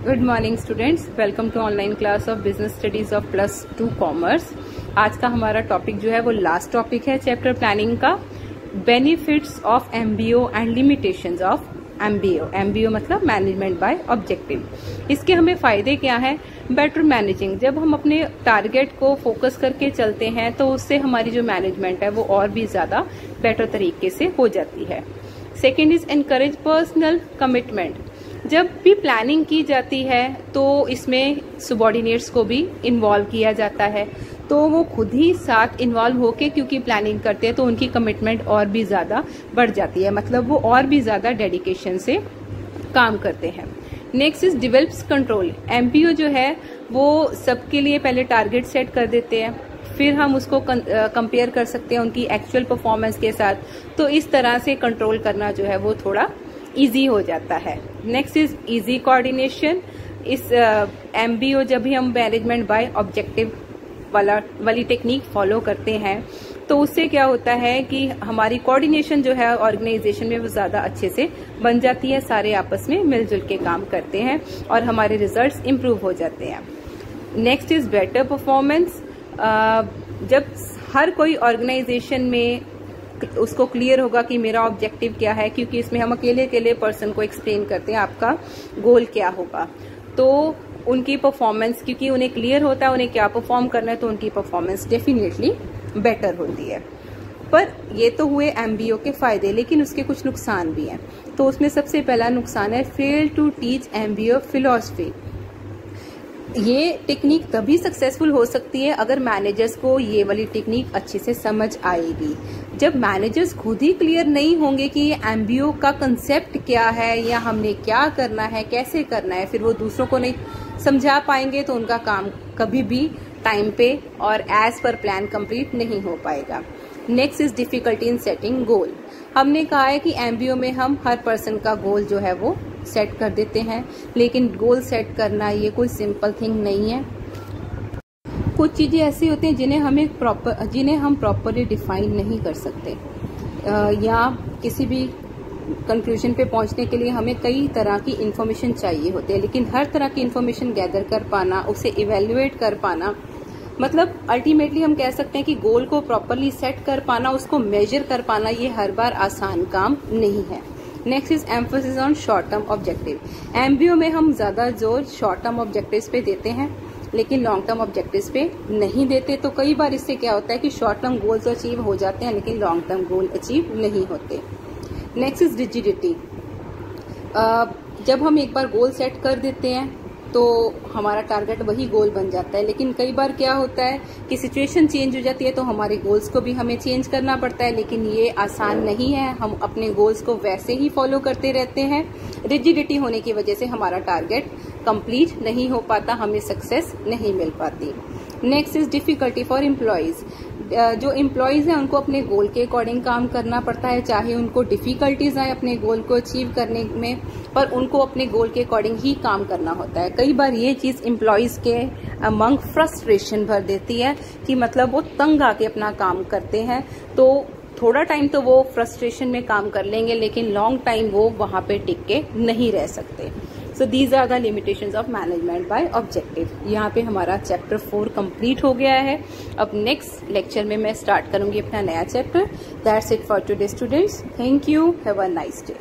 Good morning students, welcome to online class of business studies of +2 commerce. आज का हमारा topic जो है वो लास्ट टॉपिक है चैप्टर प्लानिंग का, benefits of MBO and limitations of MBO. MBO मतलब मैनेजमेंट बाय ऑब्जेक्टिव। इसके हमें फायदे क्या है? Better managing. जब हम अपने टारगेट को फोकस करके चलते हैं तो उससे हमारी जो मैनेजमेंट है वो और भी ज्यादा बेटर तरीके से हो जाती है। Second is encourage personal commitment. जब भी प्लानिंग की जाती है तो इसमें सबॉर्डिनेट्स को भी इन्वॉल्व किया जाता है, तो वो खुद ही साथ इन्वॉल्व होके क्योंकि प्लानिंग करते हैं तो उनकी कमिटमेंट और भी ज्यादा बढ़ जाती है, मतलब वो और भी ज्यादा डेडिकेशन से काम करते हैं। Next is develops control. MPO जो है वो सबके लिए पहले टारगेट सेट कर देते हैं, फिर हम उसको कंपेयर कर सकते हैं उनकी एक्चुअल परफॉर्मेंस के साथ, तो इस तरह से कंट्रोल करना जो है वो थोड़ा इजी हो जाता है। Next is easy coordination. इस एमबीओ जब भी हम मैनेजमेंट बाय ऑब्जेक्टिव वाली टेक्निक फॉलो करते हैं तो उससे क्या होता है कि हमारी कोऑर्डिनेशन जो है ऑर्गेनाइजेशन में वो ज्यादा अच्छे से बन जाती है, सारे आपस में मिलजुल के काम करते हैं और हमारे रिजल्ट्स इंप्रूव हो जाते हैं। Next is better performance. जब हर कोई ऑर्गेनाइजेशन में उसको क्लियर होगा कि मेरा ऑब्जेक्टिव क्या है, क्योंकि इसमें हम अकेले पर्सन को एक्सप्लेन करते हैं आपका गोल क्या होगा, तो उनकी परफॉर्मेंस, क्योंकि उन्हें क्लियर होता है उन्हें क्या परफॉर्म करना है, तो उनकी परफॉर्मेंस डेफिनेटली बेटर होती है। पर ये तो हुए एमबीओ के फायदे, लेकिन उसके कुछ नुकसान भी हैं। तो उसमें सबसे पहला नुकसान है fail to teach MBO philosophy. ये टेक्निक तभी सक्सेसफुल हो सकती है अगर मैनेजर्स को ये वाली टेक्निक अच्छे से समझ आएगी। जब मैनेजर्स खुद ही क्लियर नहीं होंगे कि ये एमबीओ का कंसेप्ट क्या है या हमने क्या करना है, कैसे करना है, फिर वो दूसरों को नहीं समझा पाएंगे तो उनका काम कभी भी टाइम पे और एज पर प्लान कंप्लीट नहीं हो पाएगा। Next is difficulty in setting goal. हमने कहा है कि एमबीओ में हम हर पर्सन का गोल जो है वो सेट कर देते हैं, लेकिन गोल सेट करना ये कोई सिंपल थिंग नहीं है। कुछ चीजें ऐसी होती हैं जिन्हें हम प्रॉपरली डिफाइन नहीं कर सकते, या किसी भी कंक्लूजन पे पहुंचने के लिए हमें कई तरह की इंफॉर्मेशन चाहिए होती है, लेकिन हर तरह की इंफॉर्मेशन गैदर कर पाना, उसे इवेल्युएट कर पाना, मतलब अल्टीमेटली हम कह सकते हैं कि गोल को प्रॉपरली सेट कर पाना, उसको मेजर कर पाना, ये हर बार आसान काम नहीं है। Next is emphasis on short term objective. MBO में हम ज्यादा जोर शॉर्ट टर्म ऑब्जेक्टिव्स पे देते हैं लेकिन लॉन्ग टर्म ऑब्जेक्टिव्स पे नहीं देते, तो कई बार इससे क्या होता है कि शॉर्ट टर्म गोल्स अचीव हो जाते हैं लेकिन लॉन्ग टर्म गोल अचीव नहीं होते। Next is rigidity. जब हम एक बार गोल सेट कर देते हैं तो हमारा टारगेट वही गोल बन जाता है, लेकिन कई बार क्या होता है कि सिचुएशन चेंज हो जाती है तो हमारे गोल्स को भी हमें चेंज करना पड़ता है, लेकिन ये आसान नहीं है। हम अपने गोल्स को वैसे ही फॉलो करते रहते हैं। रिजिडिटी होने की वजह से हमारा टारगेट कंप्लीट नहीं हो पाता, हमें सक्सेस नहीं मिल पाती। Next is difficulty for employees. जो एम्प्लॉयज हैं उनको अपने गोल के अकॉर्डिंग काम करना पड़ता है, चाहे उनको डिफिकल्टीज आए अपने गोल को अचीव करने में, पर उनको अपने गोल के अकॉर्डिंग ही काम करना होता है। कई बार ये चीज एम्प्लॉयज के अमंग फ्रस्ट्रेशन भर देती है कि मतलब वो तंग आके अपना काम करते हैं, तो थोड़ा टाइम तो वो फ्रस्ट्रेशन में काम कर लेंगे लेकिन लॉन्ग टाइम वो वहां पे टिक के नहीं रह सकते। So these are the limitations of management by objective. यहाँ पे हमारा चैप्टर 4 कंप्लीट हो गया है। अब नेक्स्ट लेक्चर में मैं स्टार्ट करूंगी अपना नया chapter. That's it for today students. Thank you, have a nice day.